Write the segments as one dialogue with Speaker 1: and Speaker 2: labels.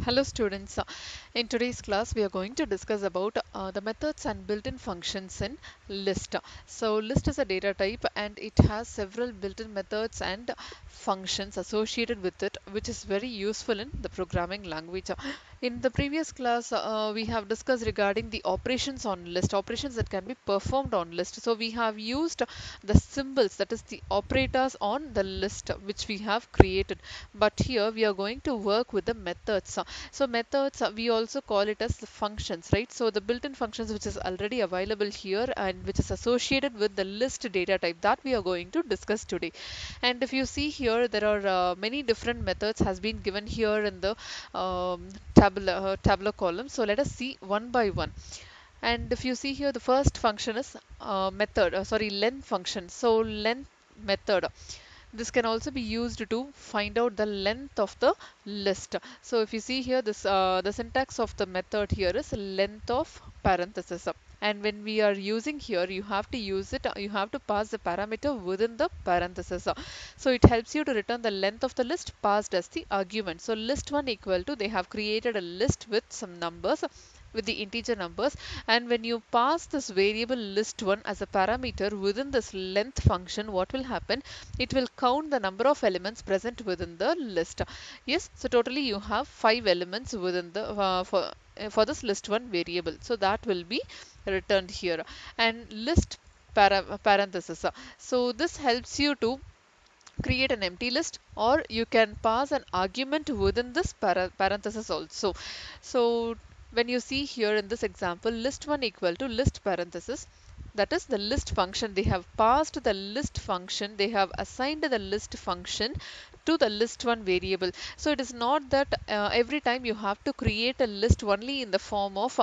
Speaker 1: Hello students. In today's class we are going to discuss about the methods and built-in functions in list. So list is a data type and it has several built-in methods and functions associated with it, which is very useful in the programming language. In the previous class we have discussed regarding the operations on list, operations that can be performed on list. So we have used the symbols, that is the operators on the list which we have created. But here we are going to work with the methods. So methods, we also call it as the functions, right? So the built-in functions which is already available here and which is associated with the list data type, that we are going to discuss today. And if you see here, there are many different methods has been given here in the tabular column. So let us see one by one. And if you see here, the first function is length function. So length method. This can also be used to find out the length of the list. So if you see here, this the syntax of the method here is length of parenthesis. And when we are using here, you have to use it, you have to pass the parameter within the parenthesis. So it helps you to return the length of the list passed as the argument. So list1 equal to, they have created a list with some numbers, with the integer numbers, and when you pass this variable list1 as a parameter within this length function, what will happen? It will count the number of elements present within the list. Yes, so totally you have 5 elements within the for this list1 variable. So that will be returned here. And list parenthesis. So this helps you to create an empty list, or you can pass an argument within this parenthesis also. So when you see here in this example, list1 equal to list parenthesis, that is the list function. They have passed the list function, they have assigned the list function to the list1 variable. So it is not that every time you have to create a list only in the form of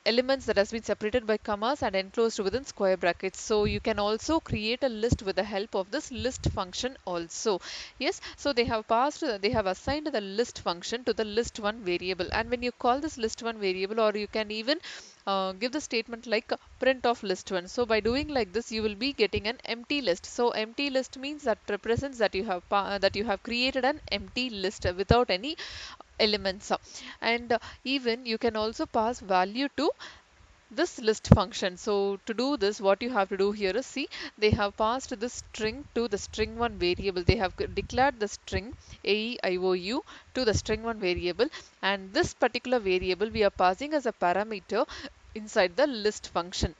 Speaker 1: elements that has been separated by commas and enclosed within square brackets. So you can also create a list with the help of this list function also. Yes, so they have passed, they have assigned the list function to the list1 variable. And when you call this list1 variable, or you can even give the statement like print of list1. So by doing like this, you will be getting an empty list. So empty list means that represents that you have created an empty list without any elements. And even you can also pass value to this list function. So to do this, what you have to do here is, see, they have passed this string to the string1 variable. They have declared the string AEIOU to the string1 variable, and this particular variable we are passing as a parameter inside the list function,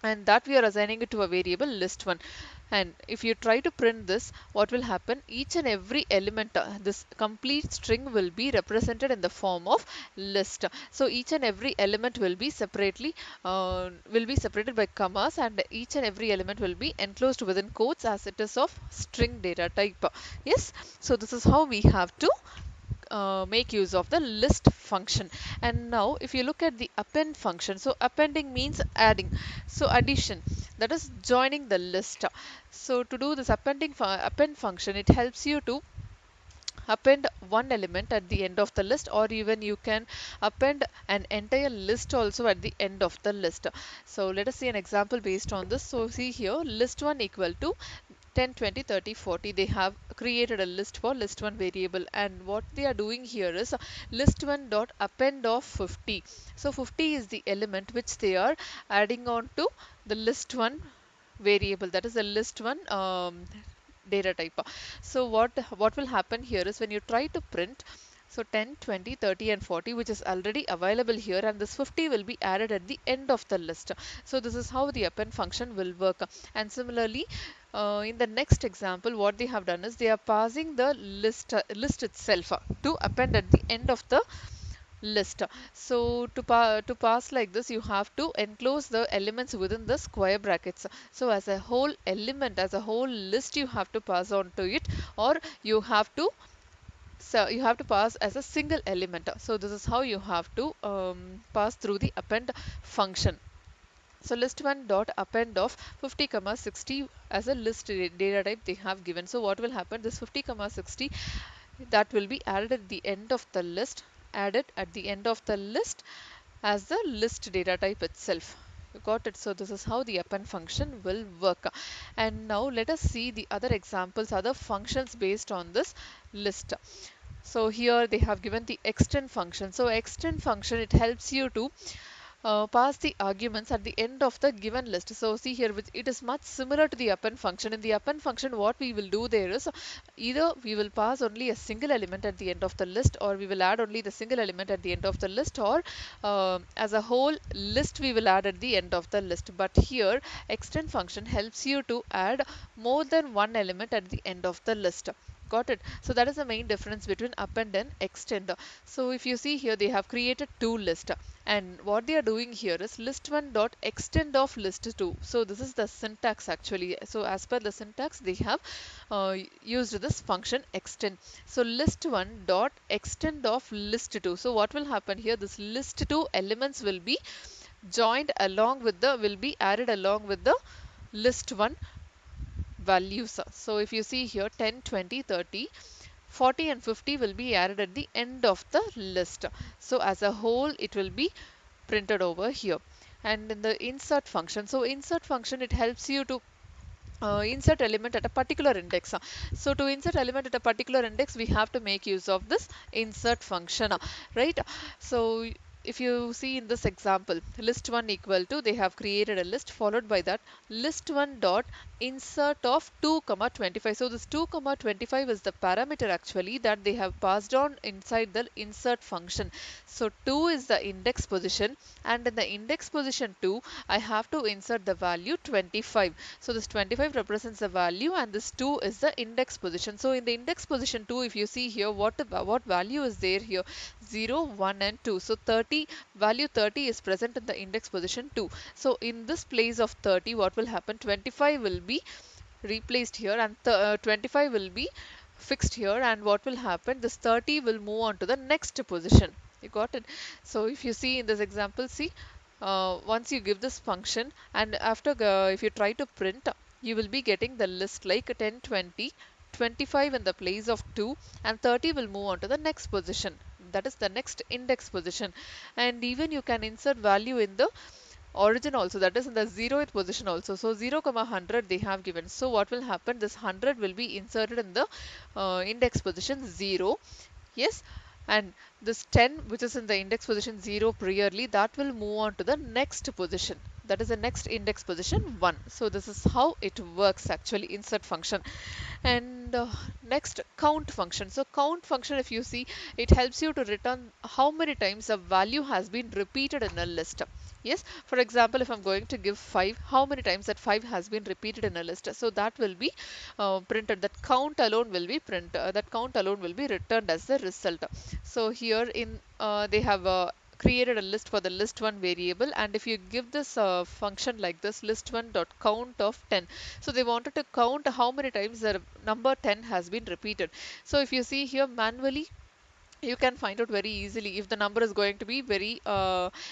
Speaker 1: and that we are assigning it to a variable list1. And if you try to print this, what will happen? Each and every element, this complete string will be represented in the form of list. So each and every element will be separated by commas, and each and every element will be enclosed within quotes as it is of string data type. Yes, so this is how we have to make use of the list function. And now if you look at the append function, so appending means adding, so addition, that is joining the list. So to do this append function, it helps you to append one element at the end of the list, or even you can append an entire list also at the end of the list. So let us see an example based on this. So see here, list1 equal to 10, 20, 30, 40. They have created a list for list1 variable, and what they are doing here is list1 dot append of 50. So 50 is the element which they are adding on to the list1 variable, that is the list1 data type. So what will happen here is, when you try to print, so 10, 20, 30 and 40, which is already available here, and this 50 will be added at the end of the list. So this is how the append function will work. And similarly, in the next example, what they have done is, they are passing the list itself to append at the end of the list. So to pass like this, you have to enclose the elements within the square brackets. So as a whole element, as a whole list, you have to pass on to it, or you have to pass as a single element. So this is how you have to pass through the append function. So list1 dot append of 50 comma 60 as a list data type they have given. So what will happen? This 50 comma 60, that will be added at the end of the list, added at the end of the list as the list data type itself. You got it? So this is how the append function will work. And now let us see the other examples, other functions based on this list. So here they have given the extend function. So extend function, it helps you to pass the arguments at the end of the given list. So see here, it is much similar to the append function. In the append function, what we will do there is either we will pass only a single element at the end of the list, or we will add only the single element at the end of the list, or as a whole list we will add at the end of the list. But here extend function helps you to add more than one element at the end of the list. Got it? So that is the main difference between append and extend. So if you see here, they have created two lists, and what they are doing here is list1 dot extend of list2. So this is the syntax actually. So as per the syntax, they have used this function extend. So list1 dot extend of list2. So what will happen here? This list2 elements will be joined along with the will be added along with the list1 values. So if you see here 10, 20, 30, 40 and 50 will be added at the end of the list. So as a whole it will be printed over here. And in the insert function, so insert function, it helps you to insert element at a particular index. So to insert element at a particular index, we have to make use of this insert function, right? So if you see in this example, list1 equal to, they have created a list, followed by that list1 dot insert of 2 comma 25. So this 2 comma 25 is the parameter actually that they have passed on inside the insert function. So 2 is the index position, and in the index position 2 I have to insert the value 25. So this 25 represents the value, and this 2 is the index position. So in the index position 2, if you see here, what value is there here? 0, 1 and 2. So value 30 is present in the index position 2. So in this place of 30, what will happen? 25 will be replaced here, and 25 will be fixed here, and what will happen? This 30 will move on to the next position. You got it? So if you see in this example, see, once you give this function, and after if you try to print, you will be getting the list like 10, 20, 25 in the place of 2, and 30 will move on to the next position, that is the next index position. And even you can insert value in the origin also, that is in the 0th position also. So 0 comma 100 they have given. So what will happen? This 100 will be inserted in the index position 0. Yes, and this 10 which is in the index position 0 priorly, that will move on to the next position, that is the next index position 1. So this is how it works actually, insert function. And next, count function. So count function, if you see, it helps you to return how many times a value has been repeated in a list. Yes, for example, if I'm going to give 5, how many times that 5 has been repeated in a list. So that will be printed. That count alone will be that count alone will be returned as the result. So here in they have created a list for the list1 variable, and if you give this function like this, list1 dot count of 10, so they wanted to count how many times the number 10 has been repeated. So if you see here, manually you can find out very easily if the number is going to be very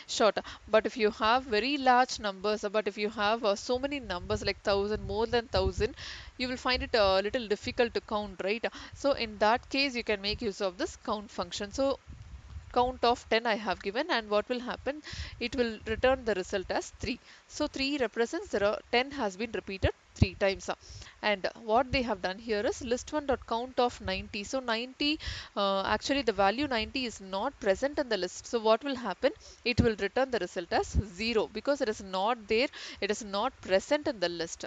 Speaker 1: short. But if you have very large numbers, but if you have so many numbers like 1000, more than 1000, you will find it a little difficult to count, right? So in that case, you can make use of this count function. So count of 10 I have given, and what will happen? It will return the result as 3. So 3 represents 10 has been repeated 3 times. And what they have done here is list1 dot count of 90. So 90, actually the value 90 is not present in the list. So what will happen? It will return the result as 0 because it is not there, it is not present in the list.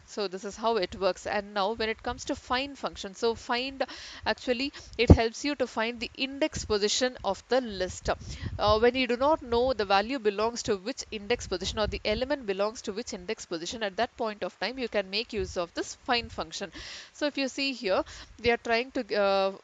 Speaker 1: So this is how it works. And now when it comes to find function, so find, actually it helps you to find the index position of the list. When you do not know the value belongs to which index position, or the element belongs to which index position, at that point of time you can make use of this find function. So if you see here, they are trying to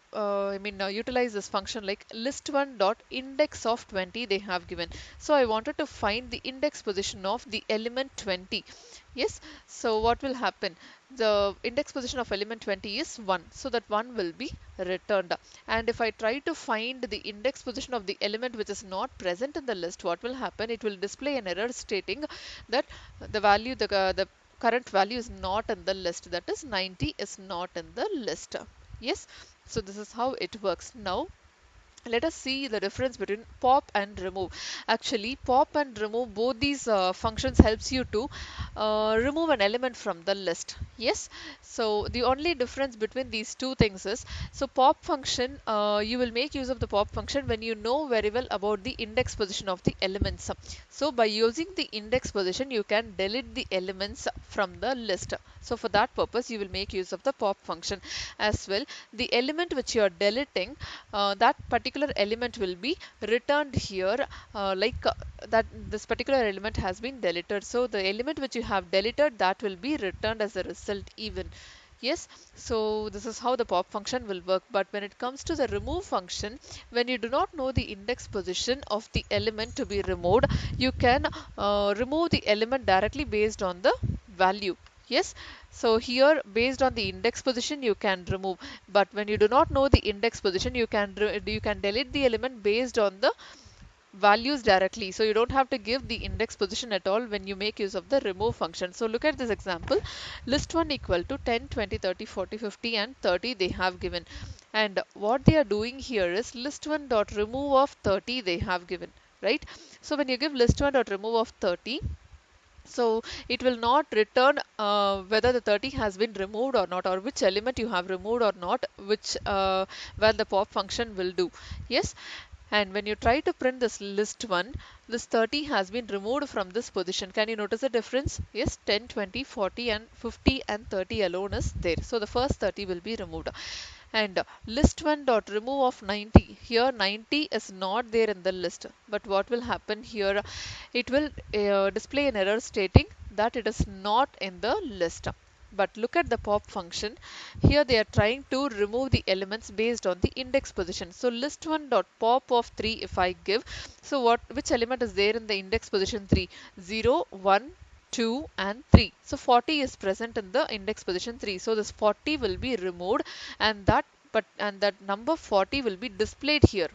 Speaker 1: utilize this function like list1 dot index of 20 they have given. So I wanted to find the index position of the element 20. Yes, so what will happen? The index position of element 20 is 1. So that 1 will be returned. And if I try to find the index position of the element which is not present in the list, what will happen? It will display an error stating that the current value is not in the list. That is 90 is not in the list. Yes, so this is how it works. Now Let us see the difference between pop and remove. Actually, pop and remove, both these functions helps you to remove an element from the list. Yes. So the only difference between these two things is, so pop function, you will make use of the pop function when you know very well about the index position of the elements. So by using the index position, you can delete the elements from the list. So for that purpose, you will make use of the pop function as well. The element which you are deleting, that particular element will be returned here, that this particular element has been deleted. So the element which you have deleted, that will be returned as a result even. Yes, so this is how the pop function will work. But when it comes to the remove function, when you do not know the index position of the element to be removed, you can remove the element directly based on the value. Yes, so here based on the index position you can remove, but when you do not know the index position, you can delete the element based on the values directly. So you don't have to give the index position at all when you make use of the remove function. So look at this example. List 1 equal to 10, 20, 30, 40, 50 and 30 they have given. And what they are doing here is list 1 dot remove of 30 they have given, right? So when you give list 1 dot remove of 30, so it will not return whether the 30 has been removed or not, or which element you have removed or not, which where the pop function will do. Yes, and when you try to print this list 1, this 30 has been removed from this position. Can you notice the difference? Yes, 10, 20, 40 and 50 and 30 alone is there. So the first 30 will be removed. And list 1 dot remove of 90. Here 90 is not there in the list. But what will happen here? It will display an error stating that it is not in the list. But look at the pop function. Here they are trying to remove the elements based on the index position. So list 1 dot pop of 3 if I give. So which element is there in the index position 3? 0, 1, 2 and 3. So 40 is present in the index position 3. So this 40 will be removed, and that number 40 will be displayed here.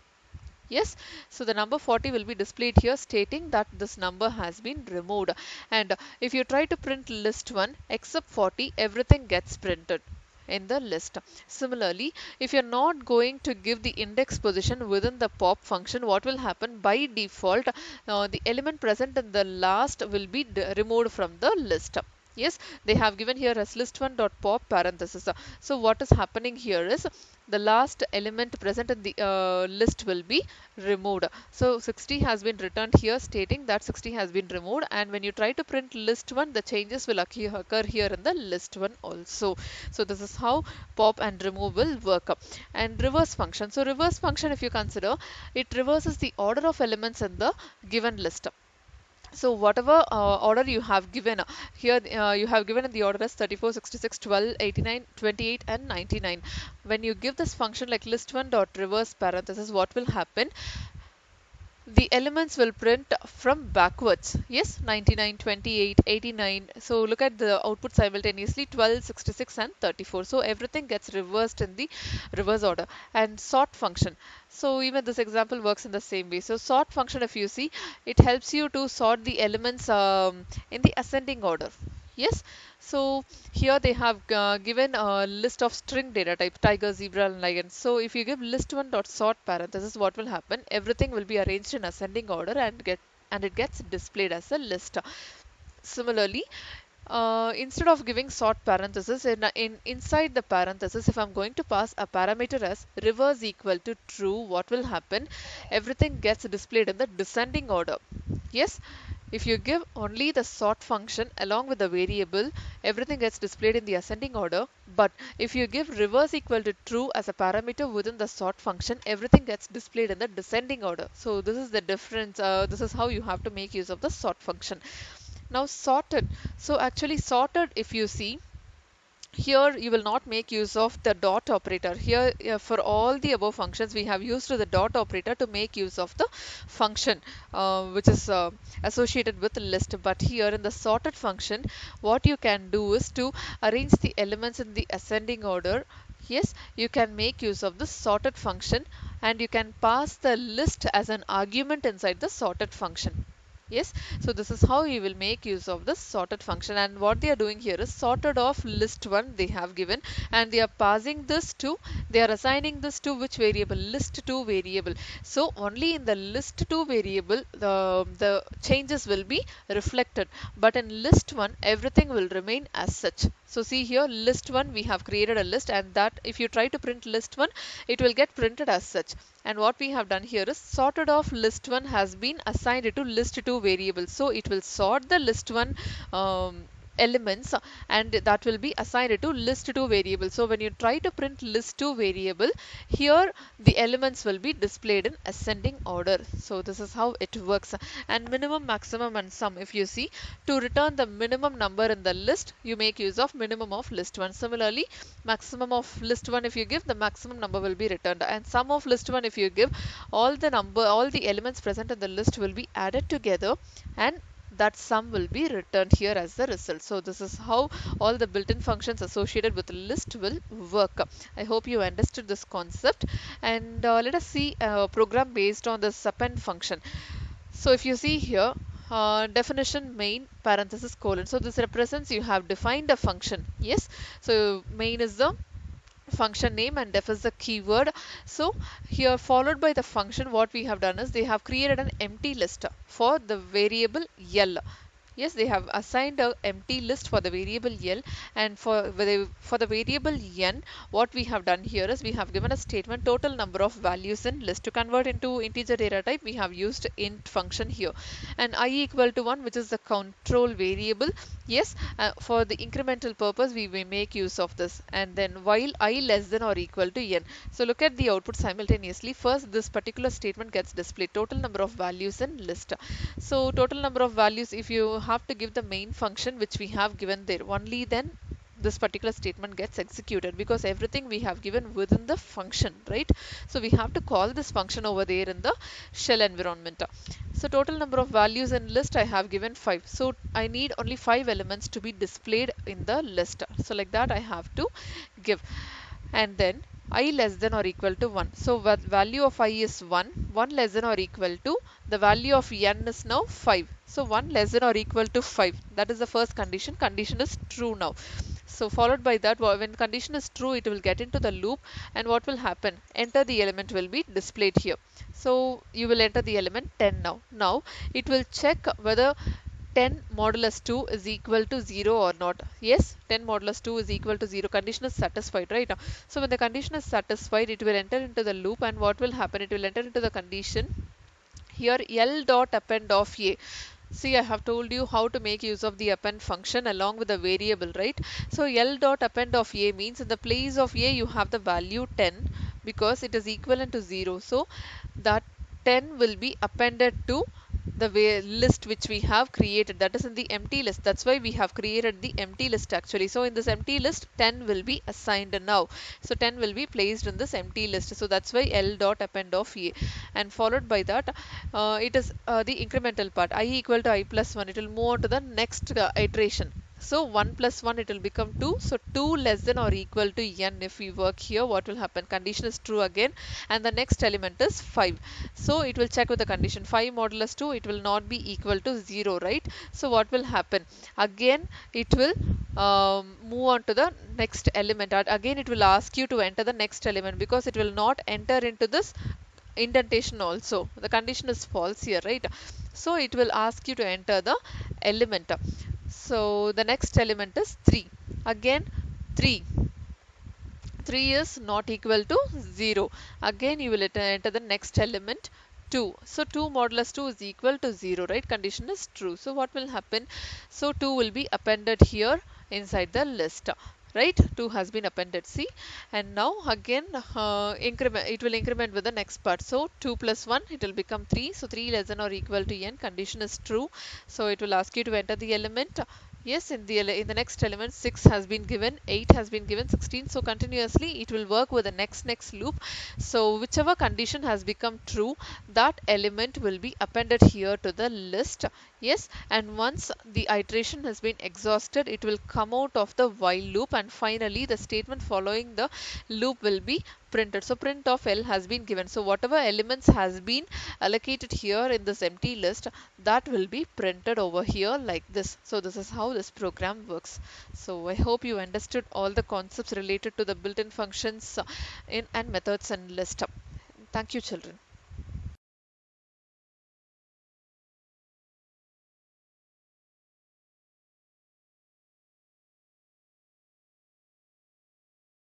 Speaker 1: Yes, so the number 40 will be displayed here stating that this number has been removed. And if you try to print list 1 except 40, everything gets printed in the list. Similarly, if you're not going to give the index position within the pop function, what will happen? By default, the element present in the last will be removed from the list. Yes, they have given here as list1 dot pop parenthesis. So what is happening here is the last element present in the list will be removed. So 60 has been returned here stating that 60 has been removed, and when you try to print list 1, the changes will occur here in the list 1 also. So this is how pop and remove will work. And reverse function. So reverse function, if you consider, it reverses the order of elements in the given list. So whatever order you have given here, you have given in the order as 34, 66, 12, 89, 28 and 99. When you give this function like list1 dot reverse parenthesis, what will happen? The elements will print from backwards. Yes, 99, 28, 89. So look at the output simultaneously, 12, 66 and 34. So everything gets reversed in the reverse order. And sort function. So even this example works in the same way. So sort function, if you see, it helps you to sort the elements in the ascending order. Yes, so here they have given a list of string data type tiger, zebra and lion. So if you give list1 dot sort parenthesis, what will happen? Everything will be arranged in ascending order and it gets displayed as a list. Similarly, instead of giving sort parenthesis, inside the parenthesis, if I'm going to pass a parameter as reverse equal to true, what will happen? Everything gets displayed in the descending order. Yes, if you give only the sort function along with the variable, everything gets displayed in the ascending order. But if you give reverse equal to true as a parameter within the sort function, everything gets displayed in the descending order. So this is the difference. This is how you have to make use of the sort function. Now sorted. So actually sorted, if you see, here you will not make use of the dot operator. Here for all the above functions we have used the dot operator to make use of the function which is associated with the list. But here in the sorted function, what you can do is to arrange the elements in the ascending order. Yes, you can make use of the sorted function, and you can pass the list as an argument inside the sorted function. Yes, so this is how you will make use of this sorted function, and what they are doing here is sorted of list 1 they have given, and they are passing this to, they are assigning this to which variable? List 2 variable. So only in the list 2 variable the changes will be reflected, but in list 1 everything will remain as such. So see here, list 1 we have created a list, and that if you try to print list 1, it will get printed as such. And what we have done here is sorted of list 1 has been assigned to list 2 variable. So it will sort the list 1 elements, and that will be assigned to list 2 variable. So when you try to print list 2 variable, here the elements will be displayed in ascending order. So this is how it works. And minimum, maximum and sum, if you see, to return the minimum number in the list, you make use of minimum of list 1. Similarly, maximum of list 1 if you give, the maximum number will be returned, and sum of list 1 if you give, all the elements present in the list will be added together, and that sum will be returned here as the result. So this is how all the built-in functions associated with the list will work. I hope you understood this concept, and let us see a program based on this append function. So if you see here, definition main parenthesis colon. So this represents you have defined a function. Yes. So main is the function name and def is the keyword. So here, followed by the function, what we have done is they have created an empty list for the variable L. Yes, they have assigned a empty list for the variable L, and for the variable N, what we have done here is we have given a statement total number of values in list. To convert into integer data type, we have used int function here, and I equal to 1, which is the control variable. Yes, for the incremental purpose, we may make use of this, and then while I less than or equal to N. So look at the output simultaneously. First, this particular statement gets displayed total number of values in list. So total number of values, if you have to give the main function which we have given there, only then this particular statement gets executed, because everything we have given within the function, right? So we have to call this function over there in the shell environment. So total number of values in list I have given 5. So I need only 5 elements to be displayed in the list. So like that I have to give. And then I less than or equal to 1. So value of I is 1. 1 less than or equal to, the value of n is now 5. So 1 less than or equal to 5. That is the first condition. Condition is true now. So followed by that, when condition is true, it will get into the loop, and what will happen? Enter the element will be displayed here. So you will enter the element 10 now. Now it will check whether 10 modulus 2 is equal to 0 or not. Yes, 10 modulus 2 is equal to 0. Condition is satisfied, right? So when the condition is satisfied, it will enter into the loop, and what will happen? It will enter into the condition. Here L dot append of A. See, I have told you how to make use of the append function along with the variable, right? So L dot append of A means in the place of A you have the value 10, because it is equivalent to 0. So that 10 will be appended to the list which we have created, that is in the empty list. That's why we have created the empty list actually. So in this empty list 10 will be assigned now. So 10 will be placed in this empty list. So that's why L dot append of A, and followed by that it is the incremental part, I equal to I plus 1. It will move on to the next iteration. So 1 plus 1, it will become 2. So 2 less than or equal to n. If we work here, what will happen? Condition is true again, and the next element is 5. So it will check with the condition 5 modulus 2, it will not be equal to 0, right? So what will happen? Again it will move on to the next element. Again it will ask you to enter the next element, because it will not enter into this indentation also. The condition is false here, right? So it will ask you to enter the element. So the next element is 3. Again 3. 3 is not equal to 0. Again you will enter the next element 2. So 2 modulus 2 is equal to 0, right? Condition is true. So what will happen? So 2 will be appended here inside the list. Right, 2 has been appended. See, and now again increment. It will increment with the next part. So 2 plus 1, it will become 3. So 3 less than or equal to n. Condition is true. So it will ask you to enter the element. Yes, in the next element 6 has been given, 8 has been given, 16. So continuously it will work with the next loop. So whichever condition has become true, that element will be appended here to the list. Yes, and once the iteration has been exhausted, it will come out of the while loop, and finally the statement following the loop will be printed. So print of L has been given. So whatever elements has been allocated here in this empty list, that will be printed over here like this. So this is how this program works. So I hope you understood all the concepts related to the built-in functions in and methods and list. Thank you, children.